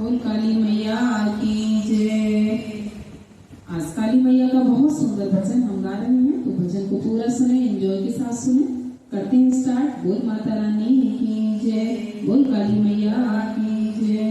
बोल काली मैया की जय। आज काली मैया का बहुत सुंदर भजन हम गा रहे हैं, तो भजन को पूरा सुने, एंजॉय के साथ सुने। करते हैं स्टार्ट। बोल माता रानी की जय, बोल काली मैया की जय।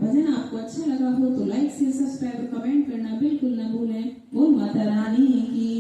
भजन आपको अच्छा लगा हो तो लाइक शेयर सब्सक्राइब और कमेंट करना बिल्कुल बोल माता रानी की